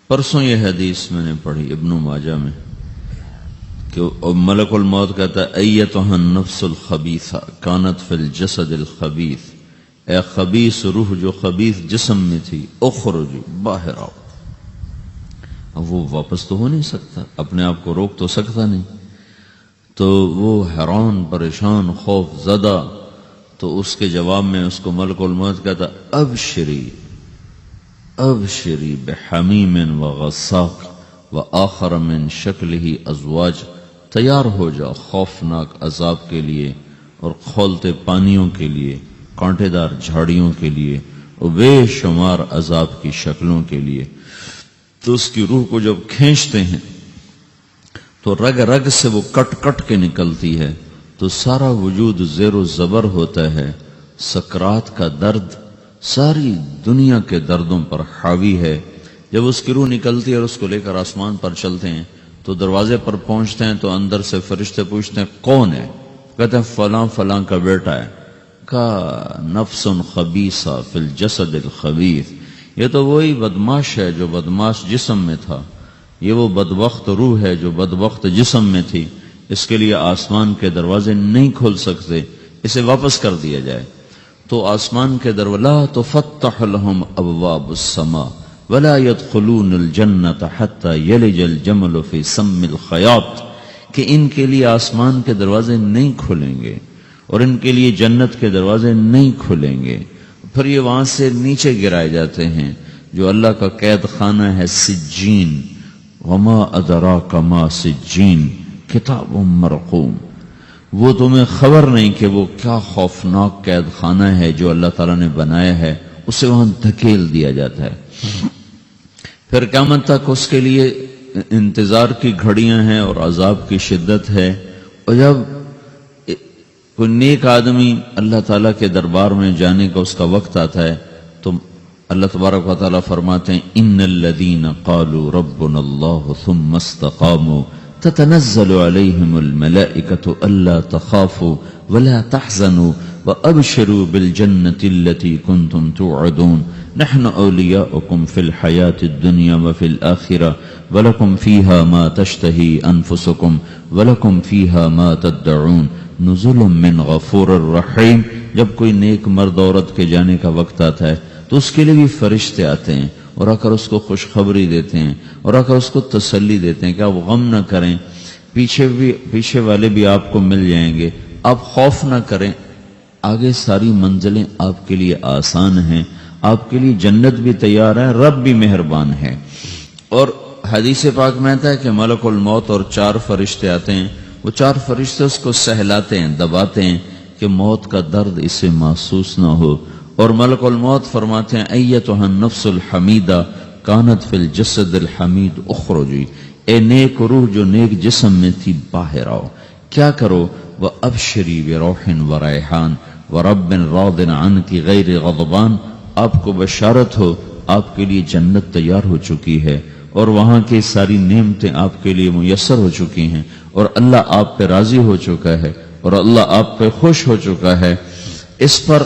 پرسوں یہ حدیث میں نے پڑھی ابن ماجہ میں کہ ملک الموت کہتا ہے ایتھا النفس الخبیثہ کانت فی الجسد الخبیث، اے خبیث روح جو خبیث جسم میں تھی، اخرج باہر آؤ۔ اب وہ واپس تو ہو نہیں سکتا، اپنے آپ کو روک تو سکتا نہیں، تو وہ حیران پریشان خوف زدہ، تو اس کے جواب میں اس کو ملک الموت کہتا ابشری ابشری بحمیم وغساق وآخر من شکلہ ازواج، تیار ہو جا خوفناک عذاب کے لیے اور کھولتے پانیوں کے لیے، کانٹے دار جھاڑیوں کے لیے اور بے شمار عذاب کی شکلوں کے لیے۔ تو اس کی روح کو جب کھینچتے ہیں تو رگ رگ سے وہ کٹ کٹ کے نکلتی ہے، تو سارا وجود زیر و زبر ہوتا ہے، سکرات کا درد ساری دنیا کے دردوں پر حاوی ہے۔ جب اس کی روح نکلتی ہے اور اس کو لے کر آسمان پر چلتے ہیں تو دروازے پر پہنچتے ہیں تو اندر سے فرشتے پوچھتے ہیں کون ہے؟ کہتے ہیں فلاں فلاں کا بیٹا ہے۔ کہا نفس خبیثہ فی الجسد الخبیث، یہ تو وہی بدماش ہے جو بدماش جسم میں تھا، یہ وہ بدبخت روح ہے جو بدبخت جسم میں تھی، اس کے لیے آسمان کے دروازے نہیں کھول سکتے، اسے واپس کر دیا جائے۔ تو آسمان کے دروازے لا تفتح لهم ابواب السماء ولا يدخلون الجنة حتى يلج الجمل في سم الخياط، کہ ان کے لیے آسمان کے دروازے نہیں کھلیں گے اور ان کے لیے جنت کے دروازے نہیں کھلیں گے، پھر یہ وہاں سے نیچے گرائے جاتے ہیں جو اللہ کا قید خانہ ہے سجین، وما ادراک ما سجین کتاب مرقوم، وہ تمہیں خبر نہیں کہ وہ کیا خوفناک قید خانہ ہے جو اللہ تعالیٰ نے بنایا ہے، اسے وہاں دھکیل دیا جاتا ہے۔ پھر قیامت تک اس کے لیے انتظار کی گھڑیاں ہیں اور عذاب کی شدت ہے۔ اور جب کوئی نیک آدمی اللہ تعالیٰ کے دربار میں جانے کا اس کا وقت آتا ہے تو اللہ تبارک و تعالیٰ فرماتے ہیں ان الذین قالوا ربنا اللہ ثم استقاموا تتنزل علیہم الملائکۃ الا تخافوا ولا تحزنوا وابشروا بالجنۃ التي كنتم توعدون نحن اولیاؤکم فی الحیاۃ الدنیا وفی الآخرہ ولکم فیہا ما تشتہی انفسکم ولکم فیہا ما تدعون نزل من غفور الرحیم۔ جب کوئی نیک مرد عورت کے جانے کا وقت آتا ہے تو اس کے لیے بھی فرشتے آتے ہیں اور آ کر اس کو خوشخبری دیتے ہیں اور آ کر اس کو تسلی دیتے ہیں کہ آپ غم نہ کریں، پیچھے والے بھی آپ کو مل جائیں گے، آپ خوف نہ کریں، آگے ساری منزلیں آپ کے لیے آسان ہیں، آپ کے لیے جنت بھی تیار ہے، رب بھی مہربان ہے۔ اور حدیث پاک میں آتا ہے کہ ملک الموت اور 4 فرشتے آتے ہیں، وہ 4 فرشتے اس کو سہلاتے ہیں، دباتے ہیں کہ موت کا درد اسے محسوس نہ ہو، اور ملک الموت فرماتے ہیں ایتھا النفس الحمیدہ کانت فی الجسد الحمید اخرجی، اے نیک روح جو نیک جسم میں تھی باہر آؤ۔ کیا کرو؟ وابشری بروح وریحان ورب راض عنک غیر غضبان، آپ کو بشارت ہو آپ کے لیے جنت تیار ہو چکی ہے اور وہاں کی ساری نعمتیں آپ کے لیے میسر ہو چکی ہیں اور اللہ آپ پہ راضی ہو چکا ہے اور اللہ آپ پہ خوش ہو چکا ہے۔ اس پر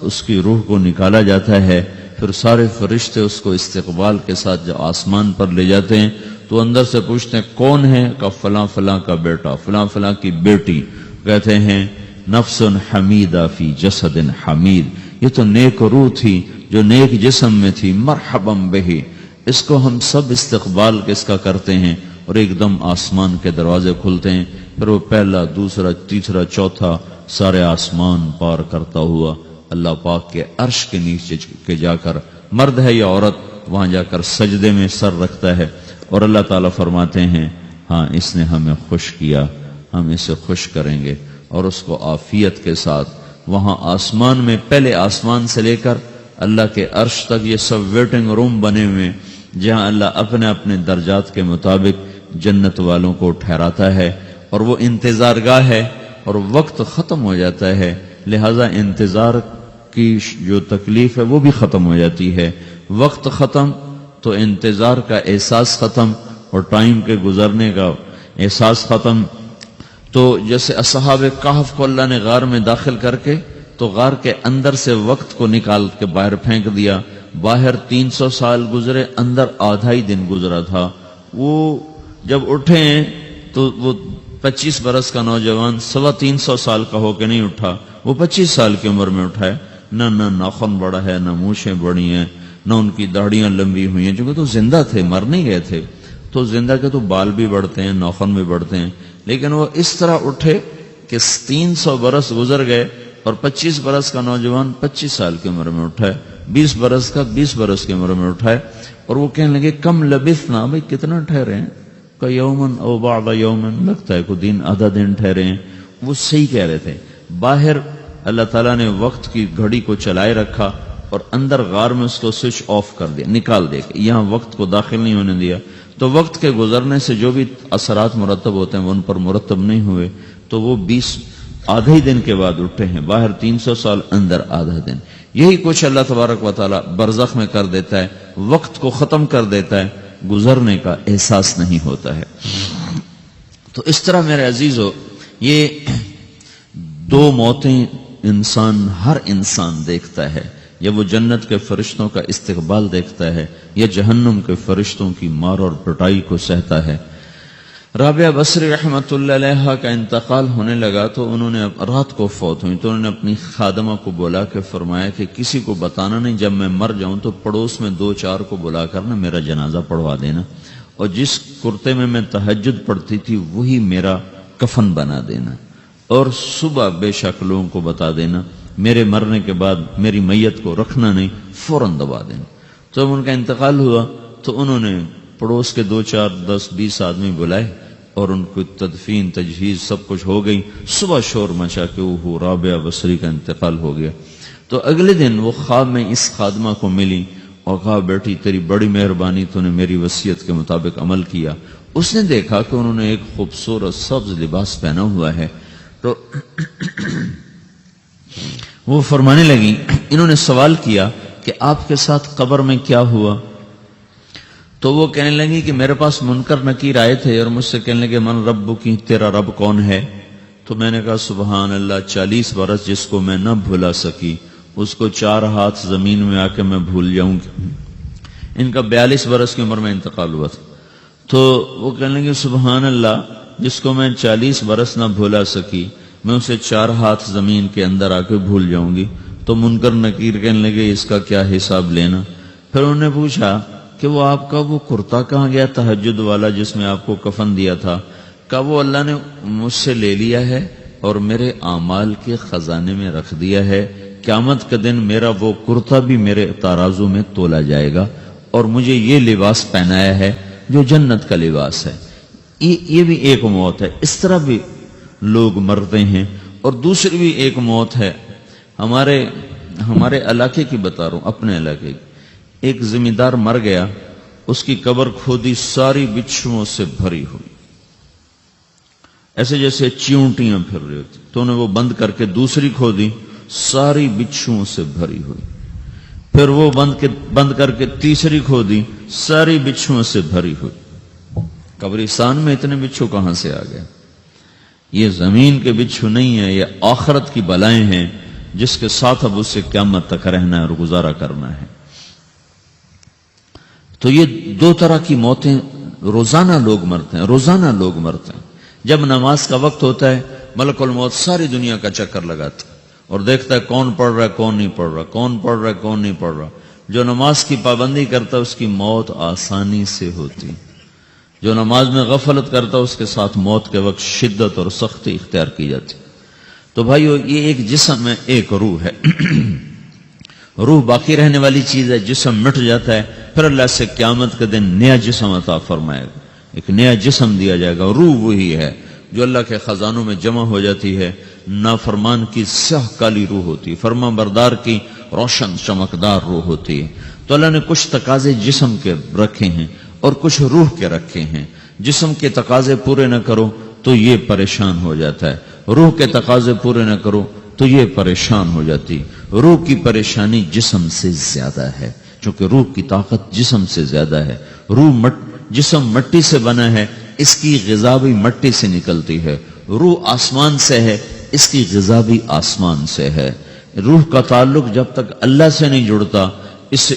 اس کی روح کو نکالا جاتا ہے، پھر سارے فرشتے اس کو استقبال کے ساتھ جب آسمان پر لے جاتے ہیں تو اندر سے پوچھتے ہیں کون ہے؟ کہ فلاں فلاں کا بیٹا، فلاں فلاں کی بیٹی۔ کہتے ہیں نفس حمیدہ فی جسد حمید، یہ تو نیک روح تھی جو نیک جسم میں تھی، مرحبا بہی، اس کو ہم سب استقبال کس کا کرتے ہیں، اور ایک دم آسمان کے دروازے کھلتے ہیں، پھر وہ پہلا دوسرا تیسرا چوتھا سارے آسمان پار کرتا ہوا اللہ پاک کے عرش کے نیچے کے جا کر، مرد ہے یا عورت، وہاں جا کر سجدے میں سر رکھتا ہے اور اللہ تعالیٰ فرماتے ہیں ہاں اس نے ہمیں خوش کیا، ہم اسے خوش کریں گے، اور اس کو عافیت کے ساتھ وہاں آسمان میں، پہلے آسمان سے لے کر اللہ کے عرش تک یہ سب ویٹنگ روم بنے ہوئے جہاں اللہ اپنے اپنے درجات کے مطابق جنت والوں کو ٹھہراتا ہے، اور وہ انتظار گاہ ہے اور وقت ختم ہو جاتا ہے، لہذا انتظار کی جو تکلیف ہے وہ بھی ختم ہو جاتی ہے۔ وقت ختم تو انتظار کا احساس ختم اور ٹائم کے گزرنے کا احساس ختم۔ تو جیسے اصحاب کہف کو اللہ نے غار میں داخل کر کے تو غار کے اندر سے وقت کو نکال کے باہر پھینک دیا، باہر 300 سال گزرے، اندر آدھا ہی دن گزرا تھا۔ وہ جب اٹھے ہیں تو وہ 25 برس کا نوجوان 325 سال کا ہو کے نہیں اٹھا، وہ 25 سال کی عمر میں اٹھا ہے۔ نہ ناخن بڑا ہے، نہ مونچھیں بڑی ہیں، نہ ان کی داڑیاں لمبی ہوئی ہیں، چونکہ تو زندہ تھے، مر نہیں گئے تھے۔ تو زندہ کے تو بال بھی بڑھتے ہیں، ناخن بھی بڑھتے ہیں، لیکن وہ اس طرح اٹھے کہ 300 برس گزر گئے اور 25 برس کا نوجوان 25 سال کی عمر میں اٹھا ہے، 20 برس کا 20 برس کی عمر میں اٹھا ہے۔ اور وہ کہنے لگے کم لبثنا، بھائی کتنا ٹھہرے ہیں؟ کہ یومن او بعض یومن، لگتا ہے کوئی دن آدھا دن ٹھہرے ہیں۔ وہ صحیح کہہ رہے تھے۔ باہر اللہ تعالیٰ نے وقت کی گھڑی کو چلائے رکھا اور اندر غار میں اس کو سوئچ آف کر دیا، نکال دیا کہ یہاں وقت کو داخل نہیں ہونے دیا۔ تو وقت کے گزرنے سے جو بھی اثرات مرتب ہوتے ہیں وہ ان پر مرتب نہیں ہوئے، تو وہ 20 آدھے دن کے بعد اٹھے ہیں۔ باہر 300 سال، اندر آدھا دن۔ یہی کچھ اللہ تبارک و تعالیٰ برزخ میں کر دیتا ہے، وقت کو ختم کر دیتا ہے، گزرنے کا احساس نہیں ہوتا ہے۔ تو اس طرح میرے عزیزو، یہ دو موتیں ہر انسان دیکھتا ہے، یا وہ جنت کے فرشتوں کا استقبال دیکھتا ہے یا جہنم کے فرشتوں کی مار اور پٹائی کو سہتا ہے۔ رابعہ بصری رحمت اللہ علیہ کا انتقال ہونے لگا تو انہوں نے رات کو فوت ہوئی، تو انہوں نے اپنی خادمہ کو بلا کے فرمایا کہ کسی کو بتانا نہیں، جب میں مر جاؤں تو پڑوس میں 2-4 کو بلا کر نا میرا جنازہ پڑھوا دینا، اور جس کرتے میں تہجد پڑھتی تھی وہی میرا کفن بنا دینا، اور صبح بے شک لوگوں کو بتا دینا، میرے مرنے کے بعد میری میت کو رکھنا نہیں، فوراً دبا دینا۔ تو جب ان کا انتقال ہوا تو انہوں نے پڑوس کے 2-4-10-20 آدمی بلائے اور ان کو تدفین تجہیز سب کچھ ہو گئی۔ صبح شور مچا کہ وہ رابعہ بصری کا انتقال ہو گیا۔ تو اگلے دن وہ خواب میں اس خادمہ کو ملی اور کہا بیٹی تیری بڑی مہربانی، تو نے میری وصیت کے مطابق عمل کیا۔ اس نے دیکھا کہ انہوں نے ایک خوبصورت سبز لباس پہنا ہوا ہے، تو وہ فرمانے لگی، انہوں نے سوال کیا کہ آپ کے ساتھ قبر میں کیا ہوا؟ تو وہ کہنے لگی کہ میرے پاس منکر نکیر آئے تھے اور مجھ سے کہنے لگے من رب کی، تیرا رب کون ہے؟ تو میں نے کہا سبحان اللہ، 40 برس جس کو میں نہ بھلا سکی اس کو 4 ہاتھ زمین میں آ کے میں بھول جاؤں گی۔ ان کا 42 برس کی عمر میں انتقال ہوا تھا۔ تو وہ کہنے لگے سبحان اللہ، جس کو میں 40 برس نہ بھولا سکی میں اسے 4 ہاتھ زمین کے اندر آ کے بھول جاؤں گی۔ تو منکر نکیر کہنے لگے اس کا کیا حساب لینا؟ پھر انہوں نے پوچھا کہ وہ آپ کا وہ کرتا کہاں گیا تہجد والا جس میں آپ کو کفن دیا تھا؟ کہا وہ اللہ نے مجھ سے لے لیا ہے اور میرے اعمال کے خزانے میں رکھ دیا ہے، قیامت کے دن میرا وہ کرتا بھی میرے ترازو میں تولا جائے گا، اور مجھے یہ لباس پہنایا ہے جو جنت کا لباس ہے۔ یہ بھی ایک موت ہے۔ اس طرح بھی لوگ مرتے ہیں۔ اور دوسری بھی ایک موت ہے، ہمارے علاقے کی بتا رہا ہوں، اپنے علاقے کی۔ ایک زمیندار مر گیا، اس کی قبر کھودی، ساری بچھوؤں سے بھری ہوئی، ایسے جیسے چیونٹیاں پھر رہی ہوتی، تو انہیں وہ بند کر کے دوسری کھودی، ساری بچھوؤں سے بھری ہوئی، پھر وہ بند کر کے تیسری کھودی، ساری بچھوؤں سے بھری ہوئی۔ قبرستان میں اتنے بچھو کہاں سے آ گئے؟ یہ زمین کے بچھو نہیں ہیں، یہ آخرت کی بلائیں ہیں جس کے ساتھ اب اس سے قیامت تک رہنا ہے اور گزارا کرنا ہے۔ تو یہ 2 طرح کی موتیں روزانہ لوگ مرتے ہیں، روزانہ لوگ مرتے ہیں۔ جب نماز کا وقت ہوتا ہے ملک الموت ساری دنیا کا چکر لگاتا ہے اور دیکھتا ہے کون پڑھ رہا ہے کون نہیں پڑھ رہا، کون پڑھ رہا ہے کون نہیں پڑھ رہا۔ جو نماز کی پابندی کرتا ہے اس کی موت آسانی سے ہوتی، جو نماز میں غفلت کرتا ہے اس کے ساتھ موت کے وقت شدت اور سختی اختیار کی جاتی۔ تو بھائیو، یہ ایک جسم ہے، ایک روح ہے۔ روح باقی رہنے والی چیز ہے، جسم مٹ جاتا ہے، پھر اللہ سے قیامت کے دن نیا جسم عطا فرمائے گا، ایک نیا جسم دیا جائے گا۔ روح وہی ہے جو اللہ کے خزانوں میں جمع ہو جاتی ہے۔ نافرمان کی سیاہ کالی روح ہوتی ہے، فرما بردار کی روشن چمکدار روح ہوتی ہے۔ تو اللہ نے کچھ تقاضے جسم کے رکھے ہیں اور کچھ روح کے رکھے ہیں۔ جسم کے تقاضے پورے نہ کرو تو یہ پریشان ہو جاتا ہے، روح کے تقاضے پورے نہ کرو تو یہ پریشان ہو جاتی۔ روح کی پریشانی جسم سے زیادہ ہے، چونکہ روح کی طاقت جسم سے زیادہ ہے۔ جسم مٹی سے بنا ہے، اس کی غذا بھی مٹی سے نکلتی ہے۔ روح آسمان سے ہے، اس کی غذا بھی آسمان سے ہے۔ روح کا تعلق جب تک اللہ سے نہیں جڑتا، اس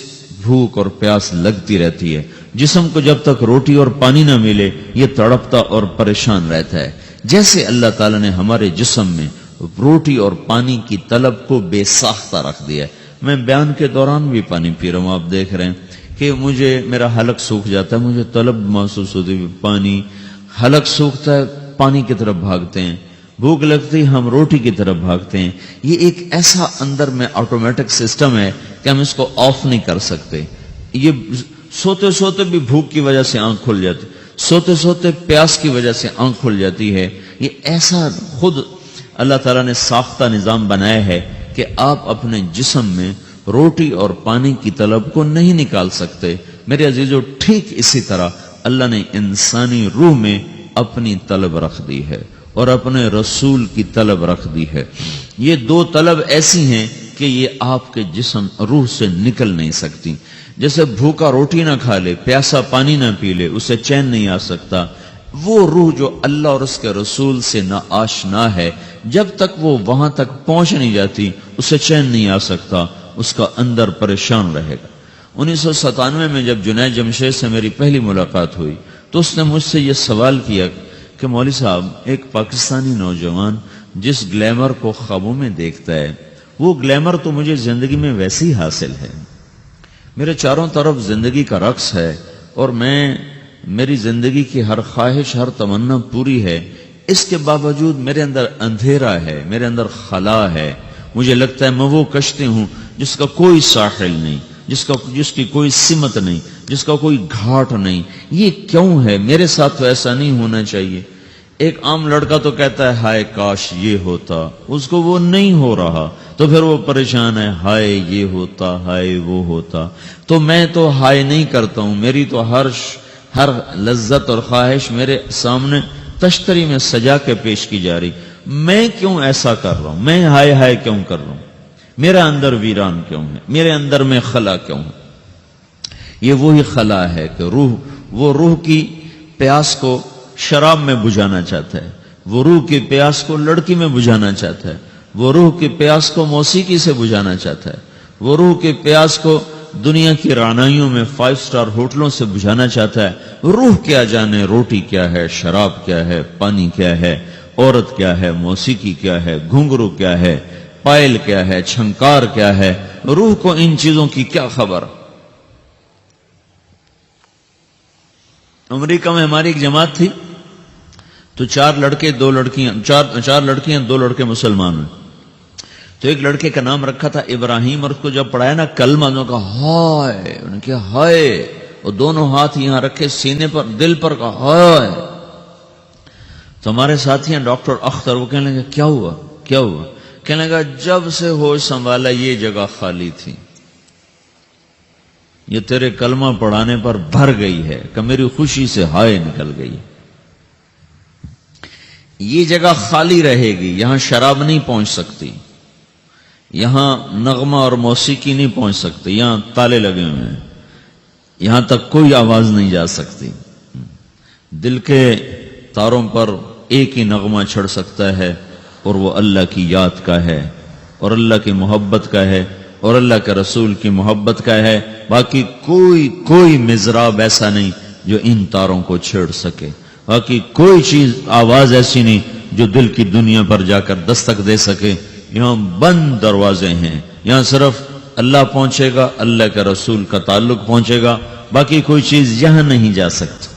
بھوک اور پیاس لگتی رہتی ہے. جسم کو جب تک روٹی اور پانی نہ ملے یہ تڑپتا اور پریشان رہتا ہے. جیسے اللہ تعالیٰ نے ہمارے جسم میں روٹی اور پانی کی طلب کو بے ساختہ رکھ دیا ہے. میں بیان کے دوران بھی پانی پی رہا ہوں، آپ دیکھ رہے ہیں کہ مجھے میرا حلق سوکھ جاتا ہے، مجھے طلب محسوس ہوتی ہے پانی، حلق سوکھتا ہے پانی کی طرف بھاگتے ہیں، بھوک لگتی ہم روٹی کی طرف بھاگتے ہیں. یہ ایک ایسا اندر میں آٹومیٹک سسٹم ہے کہ ہم اس کو آف نہیں کر سکتے. یہ سوتے سوتے بھی بھوک کی وجہ سے آنکھ کھل جاتی، سوتے سوتے پیاس کی وجہ سے آنکھ کھل جاتی ہے. یہ ایسا خود اللہ تعالیٰ نے ساختہ نظام بنایا ہے کہ آپ اپنے جسم میں روٹی اور پانی کی طلب کو نہیں نکال سکتے. میرے عزیزو، ٹھیک اسی طرح اللہ نے انسانی روح میں اپنی طلب رکھ دی ہے اور اپنے رسول کی طلب رکھ دی ہے. یہ دو طلب ایسی ہیں کہ یہ آپ کے جسم روح سے نکل نہیں سکتی. جیسے بھوکا روٹی نہ کھا لے، پیاسا پانی نہ پی لے، اسے چین نہیں آ سکتا. وہ روح جو اللہ اور اس کے رسول سے نہ آشنا ہے، جب تک وہ وہاں تک پہنچ نہیں جاتی اسے چین نہیں آ سکتا، اس کا اندر پریشان رہے گا. 1997 میں جب جنید جمشید سے میری پہلی ملاقات ہوئی تو اس نے مجھ سے یہ سوال کیا کہ مولوی صاحب، ایک پاکستانی نوجوان جس گلیمر کو خوابوں میں دیکھتا ہے، وہ گلیمر تو مجھے زندگی میں ویسے ہی حاصل ہے. میرے چاروں طرف زندگی کا رقص ہے اور میری زندگی کی ہر خواہش، ہر تمنا پوری ہے. اس کے باوجود میرے اندر اندھیرا ہے، میرے اندر خلا ہے. مجھے لگتا ہے میں وہ کشتی ہوں جس کا کوئی ساحل نہیں، جس کی کوئی سمت نہیں، جس کا کوئی گھاٹ نہیں. یہ کیوں ہے؟ میرے ساتھ تو ایسا نہیں ہونا چاہیے. ایک عام لڑکا تو کہتا ہے ہائے کاش یہ ہوتا، اس کو وہ نہیں ہو رہا تو پھر وہ پریشان ہے، ہائے یہ ہوتا، ہائے وہ ہوتا. تو میں تو ہائے نہیں کرتا ہوں، میری تو ہر لذت اور خواہش میرے سامنے تشتری میں سجا کے پیش کی جا رہی. میں کیوں ایسا کر رہا ہوں؟ میں ہائے ہائے کیوں کر رہا ہوں؟ میرا اندر ویران کیوں ہے؟ میرے اندر میں خلا کیوں ہے؟ یہ وہی خلا ہے کہ وہ روح کی پیاس کو شراب میں بجھانا چاہتا ہے، وہ روح کی پیاس کو لڑکی میں بجھانا چاہتا ہے، وہ روح کی پیاس کو موسیقی سے بجھانا چاہتا ہے، وہ روح کی پیاس کو دنیا کی رعنائیوں میں 5 اسٹار ہوٹلوں سے بجھانا چاہتا ہے. روح کیا جانے روٹی کیا ہے، شراب کیا ہے، پانی کیا ہے، عورت کیا ہے، موسیقی کیا ہے، گھنگرو کیا ہے، پائل کیا ہے، چھنکار کیا ہے. روح کو ان چیزوں کی کیا خبر؟ امریکہ میں ہماری ایک جماعت تھی تو 4 لڑکے 2 لڑکیاں، 4 لڑکیاں 2 لڑکے مسلمان ہیں. تو ایک لڑکے کا نام رکھا تھا ابراہیم، اور اس کو جب پڑھایا نا کلمہ، انہوں نے کہا ہائے، انہوں نے کہا ہائے، اور دونوں ہاتھ یہاں رکھے سینے پر، دل پر، کہا ہائے. تو ہمارے ساتھی ہیں ڈاکٹر اختر، وہ کہنے لگے کیا ہوا کیا ہوا؟ کہنے لگا جب سے ہوش سنبھالا یہ جگہ خالی تھی، یہ تیرے کلمہ پڑھانے پر بھر گئی ہے کہ میری خوشی سے ہائے نکل گئی. یہ جگہ خالی رہے گی، یہاں شراب نہیں پہنچ سکتی، یہاں نغمہ اور موسیقی نہیں پہنچ سکتی، یہاں تالے لگے ہوئے ہیں، یہاں تک کوئی آواز نہیں جا سکتی. دل کے تاروں پر ایک ہی نغمہ چڑھ سکتا ہے اور وہ اللہ کی یاد کا ہے اور اللہ کی محبت کا ہے اور اللہ کے رسول کی محبت کا ہے. باقی کوئی مزراب ایسا نہیں جو ان تاروں کو چھیڑ سکے. باقی کوئی چیز، آواز ایسی نہیں جو دل کی دنیا پر جا کر دستک دے سکے. یہاں بند دروازے ہیں، یہاں صرف اللہ پہنچے گا، اللہ کے رسول کا تعلق پہنچے گا، باقی کوئی چیز یہاں نہیں جا سکتی.